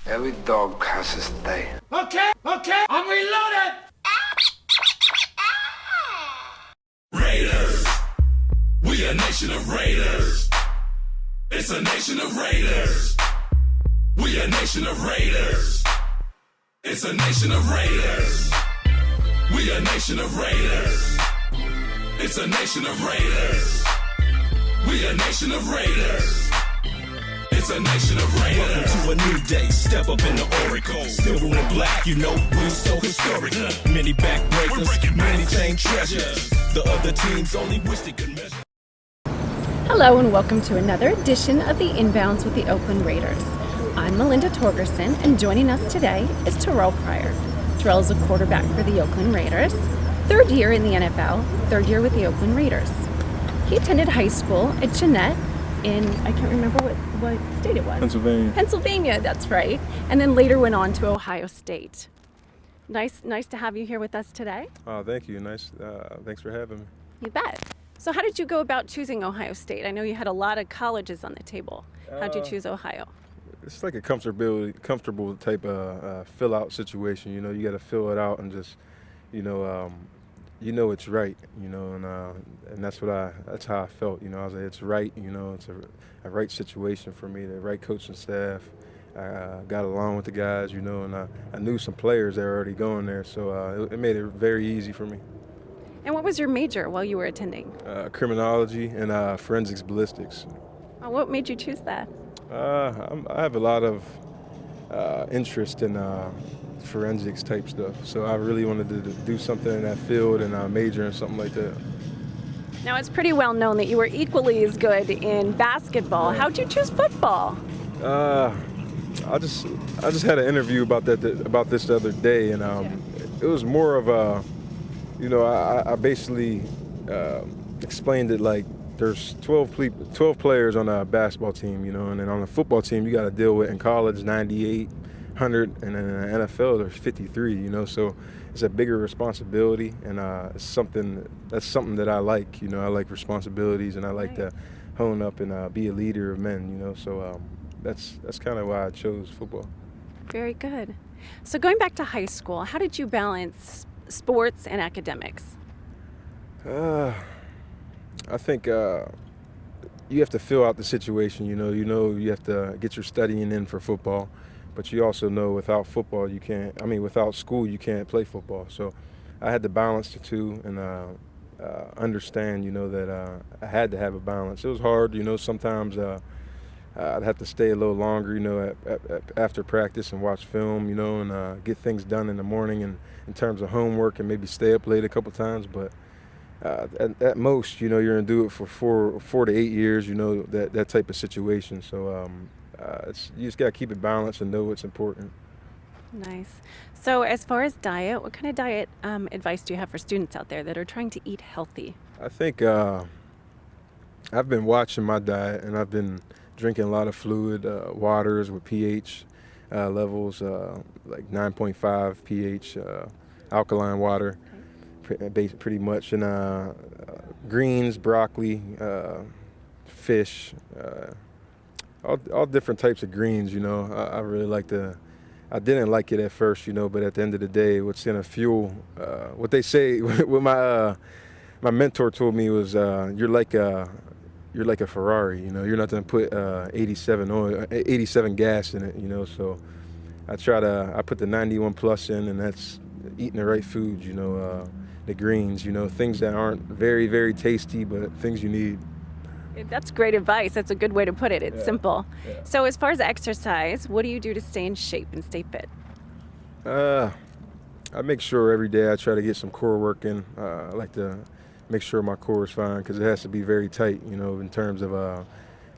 Every dog has his day. Okay, I'm reloaded! Raiders, we a nation of raiders. It's a nation of raiders. We a nation of raiders. It's a nation of raiders. We a nation of raiders. It's a nation of raiders. We a nation of raiders. It's a nation of raiders. Welcome to a new day. Step up in the oracle. Silver and black, you know we so historic. Many backbreakers, many chain treasures. The other teams only wish they could measure. Hello and welcome to another edition of the InBounds with the Oakland Raiders. I'm Melinda Torgersen, and joining us today is Terrelle Pryor. Terrelle is a quarterback for the Oakland Raiders, third year in the NFL, third year with the Oakland Raiders. He attended high school at Jeanette in, I can't remember what state it was. Pennsylvania, that's right. And then later went on to Ohio State. Nice to have you here with us today. Oh, thank you. Nice. Thanks for having me. You bet. So how did you go about choosing Ohio State? I know you had a lot of colleges on the table. How'd you choose Ohio? It's like a comfortable type of fill-out situation. You know, you got to fill it out and just, it's right. And that's how I felt. I was like, it's right. It's a right situation for me. The right coaching staff. I got along with the guys. And I knew some players that were already going there, so it made it very easy for me. And what was your major while you were attending? Criminology and forensics ballistics. What made you choose that? I have a lot of interest in forensics type stuff, so I really wanted to do something in that field and major in something like that. Now, it's pretty well known that you were equally as good in basketball. How'd you choose football? I just had an interview about this the other day, and it was more of a, I basically explained it like there's 12 players on a basketball team, and then on a football team you got to deal with in college 98, 100, and then in the NFL there's 53, so it's a bigger responsibility, and it's something that I like, I like responsibilities, and I like to hone up and be a leader of men, so that's kind of why I chose football. Very good. So going back to high school, how did you balance sports and academics? I think you have to fill out the situation. You have to get your studying in for football, but you also know without football without school you can't play football. So I had to balance the two and understand, that I had to have a balance. It was hard, sometimes I'd have to stay a little longer, after practice and watch film, and get things done in the morning and in terms of homework, and maybe stay up late a couple times, but at most, you're going to do it for 4 to 8 years, that type of situation. So you just got to keep it balanced and know what's important. Nice. So as far as diet, what kind of diet advice do you have for students out there that are trying to eat healthy? I think I've been watching my diet, and I've been drinking a lot of fluid, waters with pH levels, like 9.5 pH, alkaline water. Pretty much, and greens, broccoli, fish, all different types of greens. I really like I didn't like it at first, but at the end of the day, what's going to fuel what they say? What my mentor told me was, you're like a Ferrari. You're not going to put 87 gas in it. So I put the 91 plus in, and that's eating the right foods. The greens, things that aren't very, very tasty, but things you need. That's great advice. That's a good way to put it. It's simple. Yeah. So as far as exercise, what do you do to stay in shape and stay fit? I make sure every day I try to get some core work in. I like to make sure my core is fine, because it has to be very tight, in terms of a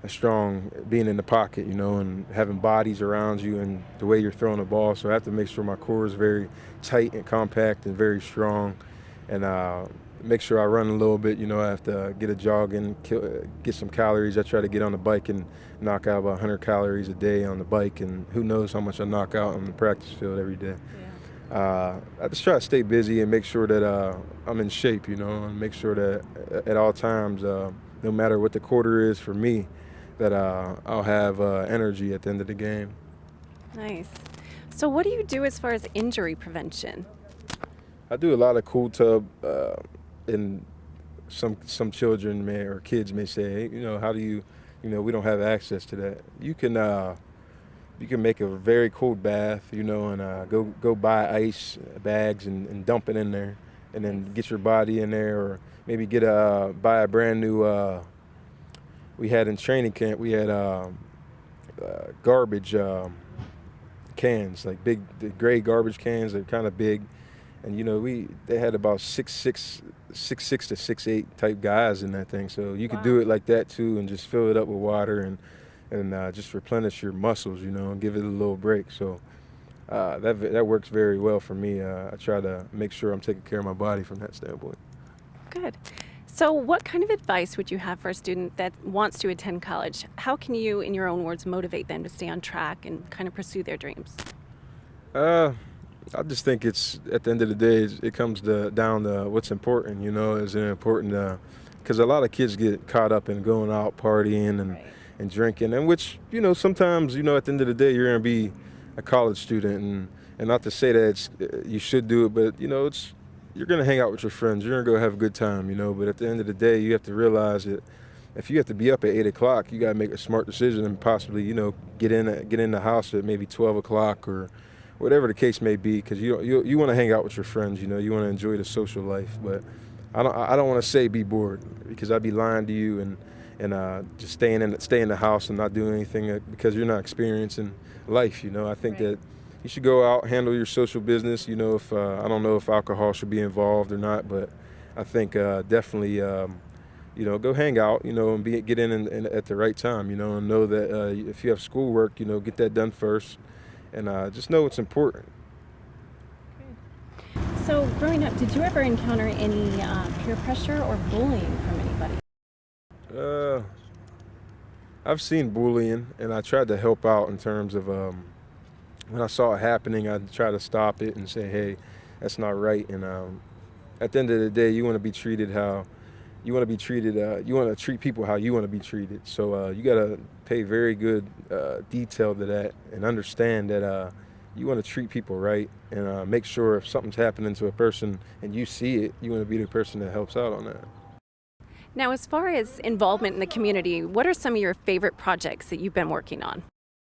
strong being in the pocket, and having bodies around you and the way you're throwing the ball. So I have to make sure my core is very tight and compact and very strong. And make sure I run a little bit. I have to get a jog in, get some calories. I try to get on the bike and knock out about 100 calories a day on the bike, and who knows how much I knock out on the practice field every day. Yeah. I just try to stay busy and make sure that I'm in shape, and make sure that at all times, no matter what the quarter is for me, that I'll have energy at the end of the game. Nice. So what do you do as far as injury prevention? I do a lot of cool tub, and some children or kids may say, hey, how do you, we don't have access to that. You can make a very cold bath, and go buy ice bags and dump it in there, and then get your body in there, or maybe buy a brand new. We had in training camp, we had garbage cans, like the gray garbage cans. They're kind of big, and they had about 6'6" to 6'8" type guys in that thing. So you could do it like that too, and just fill it up with water and just replenish your muscles, and give it a little break. So that works very well for me. I try to make sure I'm taking care of my body from that standpoint. Good. So what kind of advice would you have for a student that wants to attend college? How can you, in your own words, motivate them to stay on track and kind of pursue their dreams? I just think it's, at the end of the day, it comes down to what's important, is it important, because a lot of kids get caught up in going out partying and drinking, and which, sometimes, at the end of the day, you're going to be a college student, and not to say that you should do it, but, you're going to hang out with your friends. You're going to go have a good time, but at the end of the day, you have to realize that if you have to be up at 8 o'clock, you got to make a smart decision and possibly, get in the house at maybe 12 o'clock or whatever the case may be, because you want to hang out with your friends, you want to enjoy the social life. But I don't want to say be bored, because I'd be lying to you and just staying in the house and not doing anything because you're not experiencing life. I think that you should go out, handle your social business. If I don't know if alcohol should be involved or not, but I think definitely go hang out, and get in at the right time, and know that if you have schoolwork, get that done first, and just know it's important. So growing up, did you ever encounter any peer pressure or bullying from anybody? I've seen bullying, and I tried to help out in terms of when I saw it happening, I'd try to stop it and say, hey, that's not right. And at the end of the day, you want to be treated how you want to be treated. You want to treat people how you want to be treated. So you got to pay very good detail to that and understand that you want to treat people right, and make sure if something's happening to a person and you see it, you want to be the person that helps out on that. Now, as far as involvement in the community, what are some of your favorite projects that you've been working on?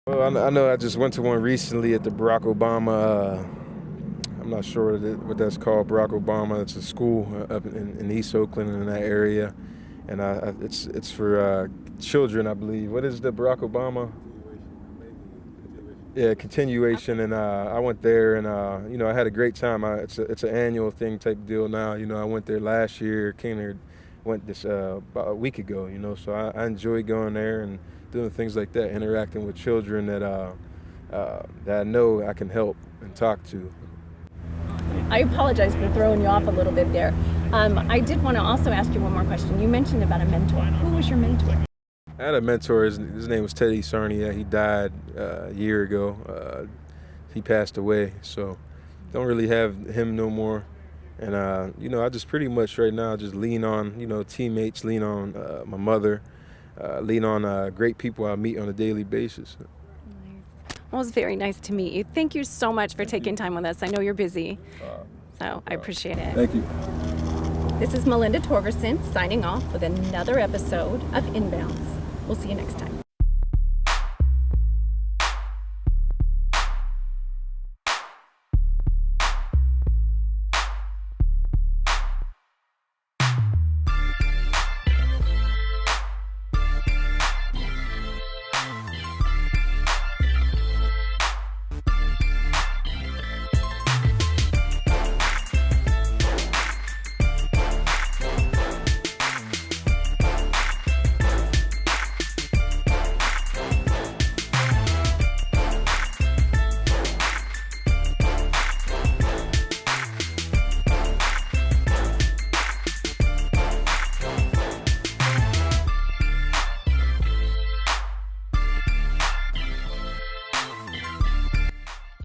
Well, I know I just went to one recently at the Barack Obama, I'm not sure what that's called, Barack Obama. It's a school up in East Oakland, in that area. And it's for children, I believe. What is the Barack Obama? Yeah, continuation. And I went there, and I had a great time. It's an annual thing type deal now. I went there last year, went this about a week ago, so I enjoy going there and doing things like that, interacting with children that I know I can help and talk to. I apologize for throwing you off a little bit there. I did want to also ask you one more question. You mentioned about a mentor. Who was your mentor? I had a mentor. His name was Teddy Sarnia. He died a year ago. He passed away, so don't really have him no more. And I just pretty much right now just lean on teammates, lean on my mother. Lean on great people I meet on a daily basis. Well, it was very nice to meet you. Thank you so much for taking time with us. I know you're busy, so I appreciate it. Thank you. This is Melinda Torgersen signing off with another episode of InBounds. We'll see you next time.